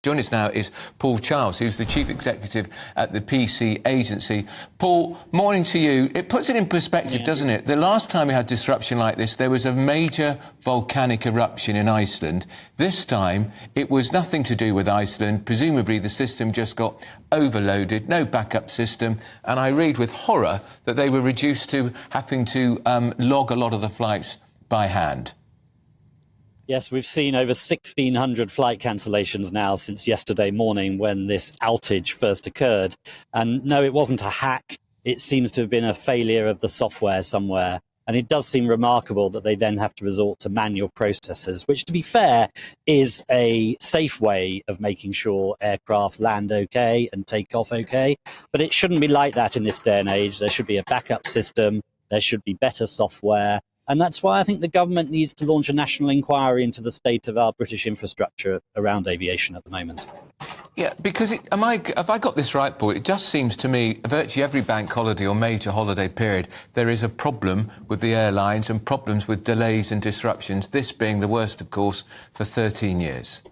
Joining us now is Paul Charles, who's the Chief Executive at the PC Agency. Paul, morning to you. It puts it in perspective, doesn't it? The last time we had disruption like this, there was a major volcanic eruption in Iceland. This time, it was nothing to do with Iceland. Presumably, the system just got overloaded, no backup system. And I read with horror that they were reduced to having to log a lot of the flights by hand. Yes, we've seen over 1,600 flight cancellations now since yesterday morning when this outage first occurred. And no, it wasn't a hack. It seems to have been a failure of the software somewhere. And it does seem remarkable that they then have to resort to manual processes, which, to be fair, is a safe way of making sure aircraft land okay and take off okay. But it shouldn't be like that in this day and age. There should be a backup system. There should be better software. And that's why I think the government needs to launch a national inquiry into the state of our British infrastructure around aviation at the moment. Yeah, because have I got this right, Paul? It just seems to me virtually every bank holiday or major holiday period, there is a problem with the airlines and problems with delays and disruptions, this being the worst, of course, for 13 years.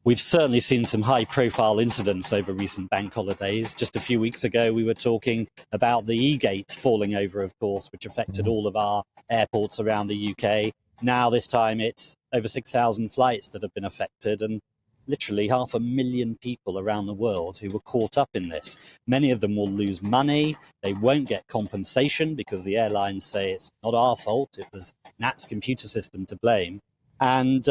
We've certainly seen some high-profile incidents over recent bank holidays. Just a few weeks ago, we were talking about the e-gates falling over, of course, which affected all of our airports around the UK. Now, this time, it's over 6,000 flights that have been affected and literally 500,000 people around the world who were caught up in this. Many of them will lose money. They won't get compensation because the airlines say it's not our fault. It was NAT's computer system to blame. And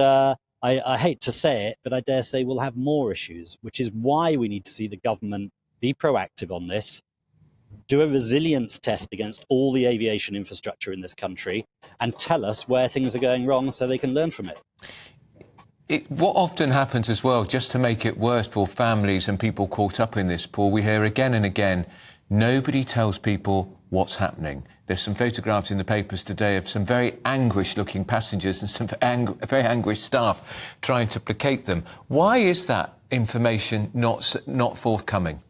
I hate to say it, but I dare say we'll have more issues, which is why we need to see the government be proactive on this, do a resilience test against all the aviation infrastructure in this country, and tell us where things are going wrong so they can learn from it. What often happens as well, just to make it worse for families and people caught up in this, Paul, we hear again and again, nobody tells people what's happening. There's some photographs in the papers today of some very anguished-looking passengers and some very anguished staff trying to placate them. Why is that information not forthcoming?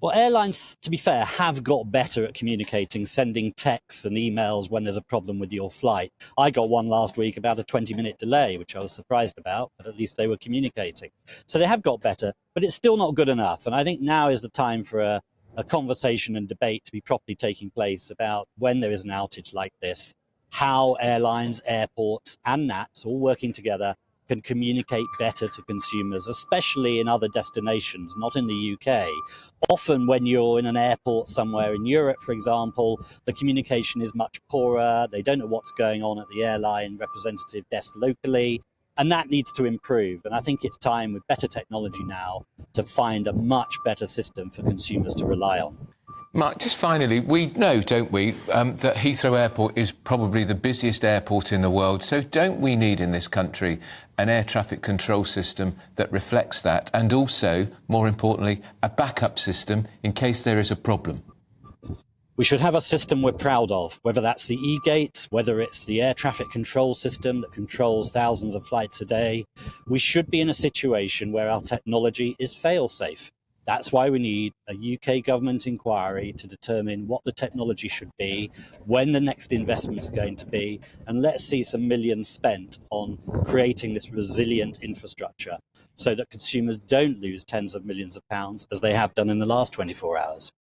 Well, airlines, to be fair, have got better at communicating, sending texts and emails when there's a problem with your flight. I got one last week about a 20-minute delay, which I was surprised about, but at least they were communicating. So they have got better, but it's still not good enough. And I think now is the time for a conversation and debate to be properly taking place about when there is an outage like this, how airlines, airports and NATs all working together can communicate better to consumers, especially in other destinations, not in the UK. Often when you're in an airport somewhere in Europe, for example, the communication is much poorer. They don't know what's going on at the airline representative desk locally. And that needs to improve. And I think it's time with better technology now to find a much better system for consumers to rely on. Mark, just finally, we know, don't we, that Heathrow Airport is probably the busiest airport in the world. So don't we need in this country an air traffic control system that reflects that? And also, more importantly, a backup system in case there is a problem? We should have a system we're proud of, whether that's the e-gates, whether it's the air traffic control system that controls thousands of flights a day. We should be in a situation where our technology is fail-safe. That's why we need a UK government inquiry to determine what the technology should be, when the next investment is going to be, and let's see some millions spent on creating this resilient infrastructure so that consumers don't lose tens of millions of pounds as they have done in the last 24 hours.